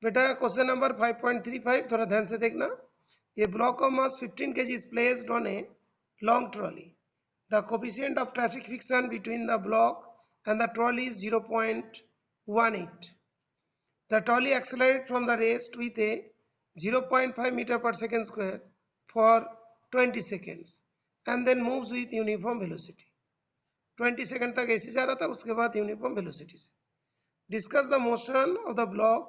बेटा question number 5.35 थोड़ा ध्यान से देखना. A block of mass 15 kg is placed on a long trolley. The coefficient of traffic friction between the block and the trolley is 0.18. The trolley accelerates from the rest with a 0.5 meter per second square for 20 seconds and then moves with uniform velocity. 20 second तक ऐसे जा रहा था, उसके बाद uniform velocity से. Discuss the motion of the block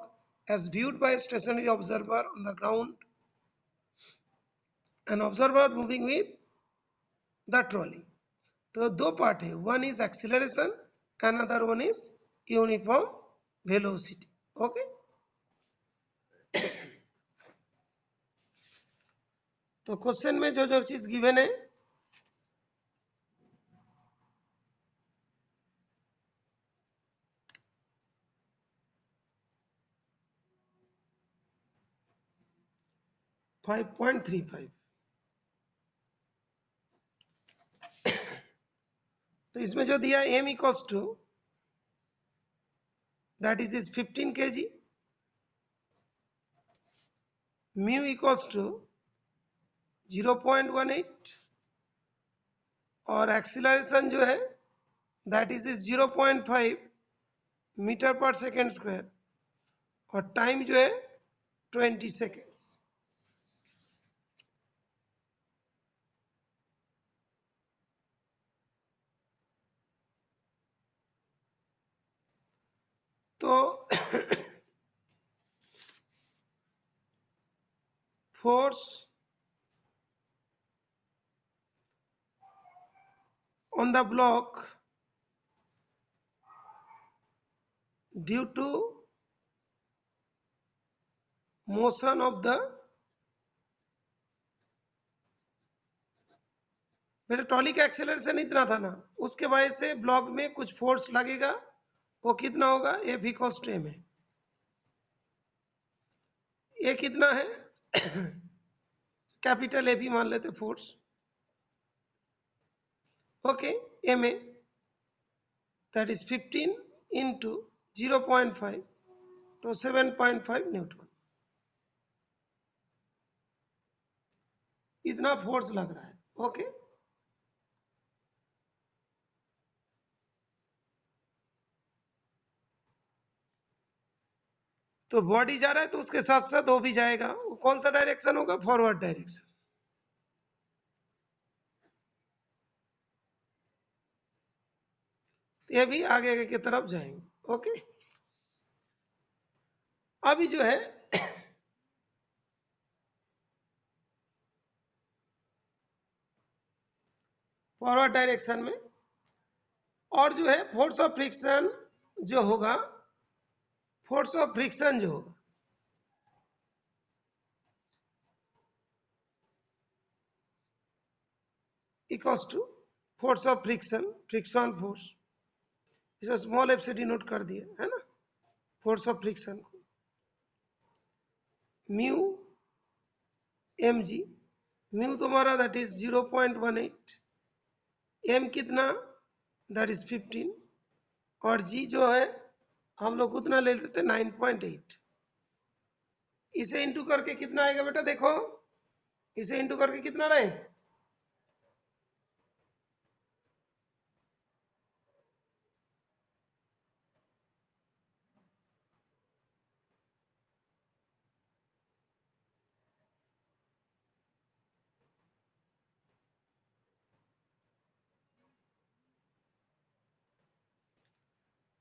as viewed by a stationary observer on the ground. An observer moving with the trolley. तो दो पार्ट है, one is acceleration, another one is uniform velocity. Okay, तो question में जो जो चीज given है, तो इसमें जो दिया m equals to that is 15 kg, mu equals to 0.18 और एक्सीलरेशन जो है that is 0.5 metre per second square और टाइम जो है 20 सेकेंड्स. तो force on the block due to motion of the, मेरे ट्रॉली का एक्सेलरेशन इतना था ना, उसके वजह से ब्लॉक में कुछ फोर्स लगेगा, वो कितना होगा, F इक्वल्स टू m है. ये कितना है, कैपिटल ए भी मान लेते फोर्स. ओके, m है दैट इज 15 इंटू 0.5 तो 7.5 न्यूटन. इतना फोर्स लग रहा है. ओके, तो बॉडी जा रहा है तो उसके साथ साथ वो भी जाएगा. वो कौन सा डायरेक्शन होगा, फॉरवर्ड डायरेक्शन. ये भी आगे की तरफ जाएंगे. ओके, अभी जो है फॉरवर्ड डायरेक्शन में, और जो है फोर्स ऑफ फ्रिक्शन जो होगा, फोर्स ऑफ फ्रिक्शन जो होगा equals to force of friction, friction force, इसे स्मॉल एफ से डिनोट कर दिया है ना, फोर्स ऑफ फ्रिक्शन को म्यू एम जी. म्यू तुम्हारा दैट इज 0.18, एम कितना दैट इज 15 और जी जो है हम लोग उतना ले लेते थे 9.8. इसे इंटू करके कितना आएगा बेटा, देखो इसे इंटू करके कितना रहे,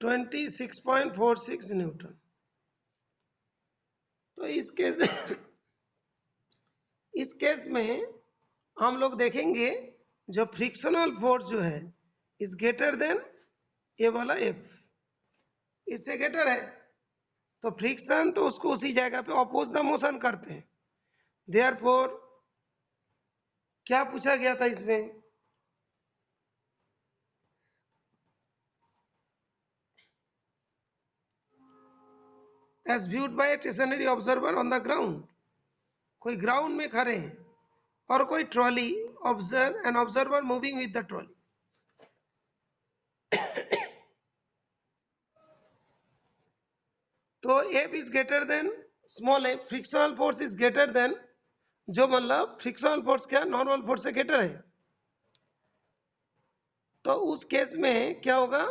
26.46 न्यूटन. तो इस केस में हम लोग देखेंगे जो फ्रिक्शनल फोर्स जो है इज ग्रेटर देन ये वाला एफ, इससे ग्रेटर है. तो फ्रिक्शन तो उसको उसी जगह पे अपोज द मोशन करते हैं. देयरफॉर क्या पूछा गया था इसमें, as viewed by a stationary observer on the ground. कोई ग्राउंड में खड़े हैं और कोई trolley, observe N observer moving with the trolley. तो F is greater than small f, frictional force is greater than, जो मतलब फ्रिक्शनल फोर्स क्या नॉर्मल फोर्स से ग्रेटर है, तो उस केस में क्या होगा,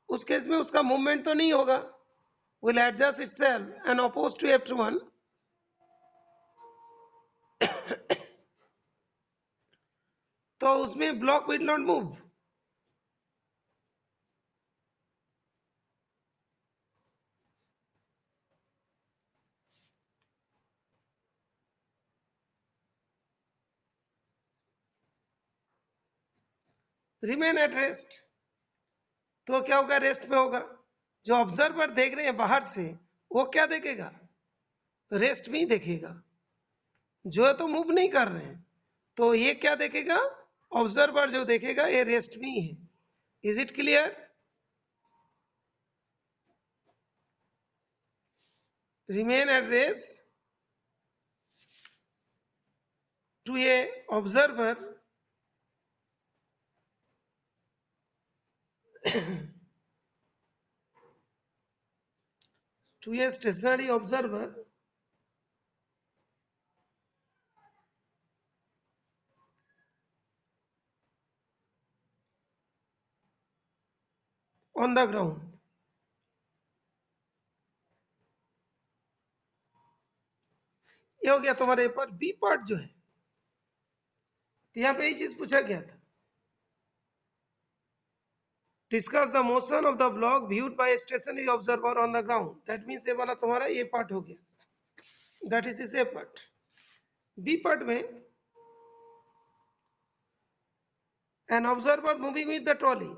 उस केस में उसका मूवमेंट तो नहीं होगा, will adjust itself and oppose to F1, तो उसमें block will not move. Remain at rest, तो क्या होगा, रेस्ट में होगा। जो ऑब्जर्वर देख रहे हैं बाहर से, वो क्या देखेगा, रेस्ट में ही देखेगा, जो है तो मूव नहीं कर रहे हैं, तो ये क्या देखेगा, ऑब्जर्वर जो देखेगा ये रेस्ट में ही है। Is it clear? Remain at rest to a observer to a stationary observer on the ground। ये हो गया तुम्हारे पर बी पार्ट जो है। तो यहाँ पे ये चीज पूछा गया था, discuss the motion of the block viewed by stationary observer on the ground. That means ये वाला तुम्हारा ये पार्ट हो गया, that is is a part. B part में an observer moving with the trolley,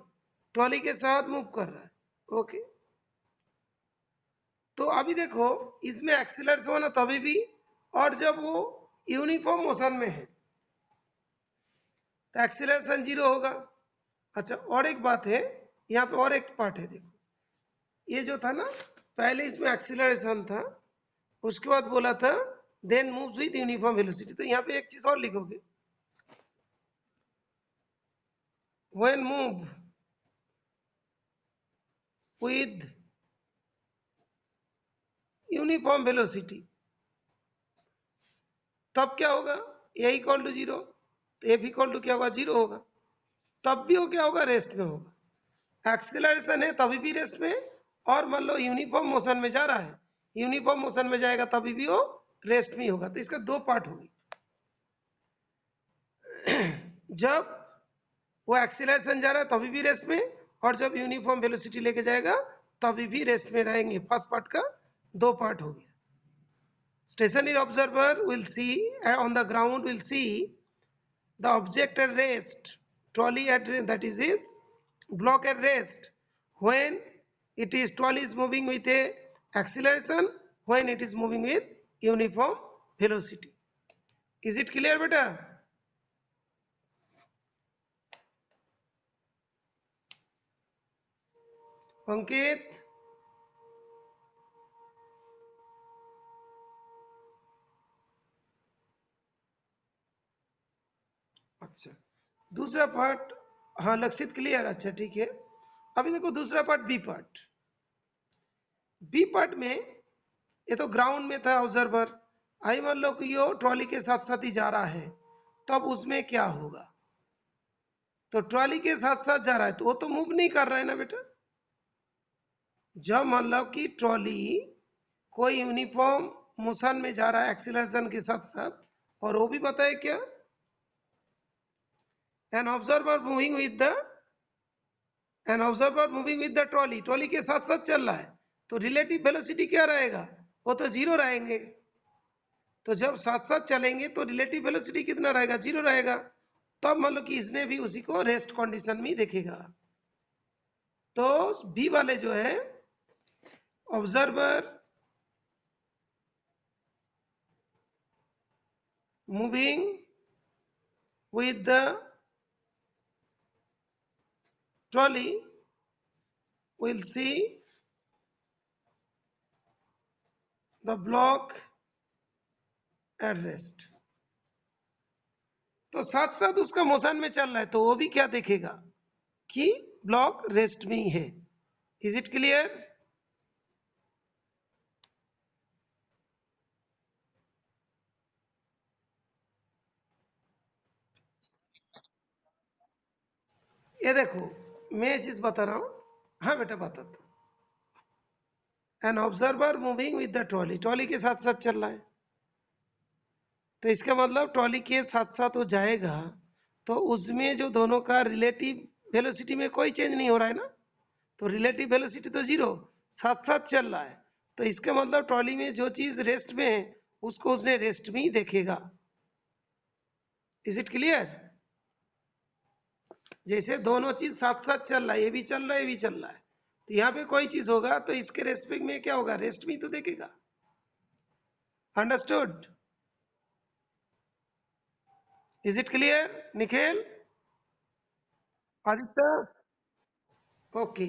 trolley के साथ मूव कर रहा है, ओके। तो अभी देखो इसमें एक्सीलरेशन होना तभी भी, और जब वो यूनिफॉर्म मोशन में है तो एक्सीलरेशन 0 होगा। अच्छा और एक बात है, यहाँ पे और एक पार्ट है, देखो ये जो था ना, पहले इसमें एक्सीलरेशन था, उसके बाद बोला था then moves with uniform velocity. तो यहाँ पे एक चीज और लिखोगे, when move with uniform velocity, तब क्या होगा, ए इक्वल टू 0, तो एफ इक्वल टू क्या होगा, 0 होगा। तब भी वो क्या होगा, रेस्ट में होगा। एक्सीलरेशन है तभी भी रेस्ट में, और मान लो यूनिफॉर्म मोशन में जा रहा है, यूनिफॉर्म मोशन में जाएगा तभी भी वो रेस्ट में ही होगा। तो इसका दो पार्ट होगी, जब वो एक्सीलरेशन जा रहा है तभी भी रेस्ट में, और जब यूनिफॉर्म वेलोसिटी लेके जाएगा तभी भी रेस्ट में रहेंगे। फर्स्ट पार्ट का दो पार्ट हो गया। Stationary observer will see on the ground, will see the object at rest, trolley at rest, that is block at rest, when it is trolley is moving with a acceleration, when it is moving with uniform velocity। Is it clear beta? अंकित, अच्छा दूसरा part, हाँ लक्षित clear, अच्छा ठीक है। अभी देखो दूसरा part B part. B part में ये तो ग्राउंड में था ऑब्जर्वर, आई मान लो कि यो ट्रॉली के साथ साथ ही जा रहा है, तब उसमें क्या होगा, तो ट्रॉली के साथ साथ जा रहा है तो वो तो मूव नहीं कर रहा है ना बेटा। जब मान लो कि ट्रॉली कोई यूनिफॉर्म मोशन में जा रहा है एक्सीलरेशन के साथ साथ, और वो भी बताए क्या, N observer moving with the trolley, trolley के साथ साथ चल रहा है, तो रिलेटिव वेलोसिटी क्या रहेगा, वो तो 0 रहेंगे। तो जब साथ साथ चलेंगे तो रिलेटिव वेलोसिटी कितना रहेगा, 0 रहेगा। तब मान लो कि इसने भी उसी को रेस्ट कंडीशन में देखेगा। तो बी वाले जो है observer moving with the trolley will see the block at rest। तो साथ साथ उसका मोशन में चल रहा है तो वो भी क्या देखेगा कि ब्लॉक रेस्ट में ही है। Is it clear? ये देखो, मैं ये चीज बता रहा हूं। हाँ बेटा बता। N observer moving with the trolley, trolley के साथ साथ चल रहा है, तो इसका मतलब ट्रॉली के साथ साथ वो जाएगा, तो उसमें जो दोनों का रिलेटिव वेलोसिटी में कोई चेंज नहीं हो रहा है ना, तो रिलेटिव वेलोसिटी तो जीरो, साथ साथ चल रहा है। तो इसका मतलब ट्रॉली में जो चीज रेस्ट में है उसको उसने रेस्ट में ही देखेगा। Is it clear? जैसे दोनों चीज साथ साथ चल रहा है, ये भी चल रहा है ये भी चल रहा है, तो यहाँ पे कोई चीज होगा तो इसके रेस्पेक्ट में क्या होगा, रेस्ट में ही तो देखेगा। Understood? Is it clear Nikhil? Aditya? Okay.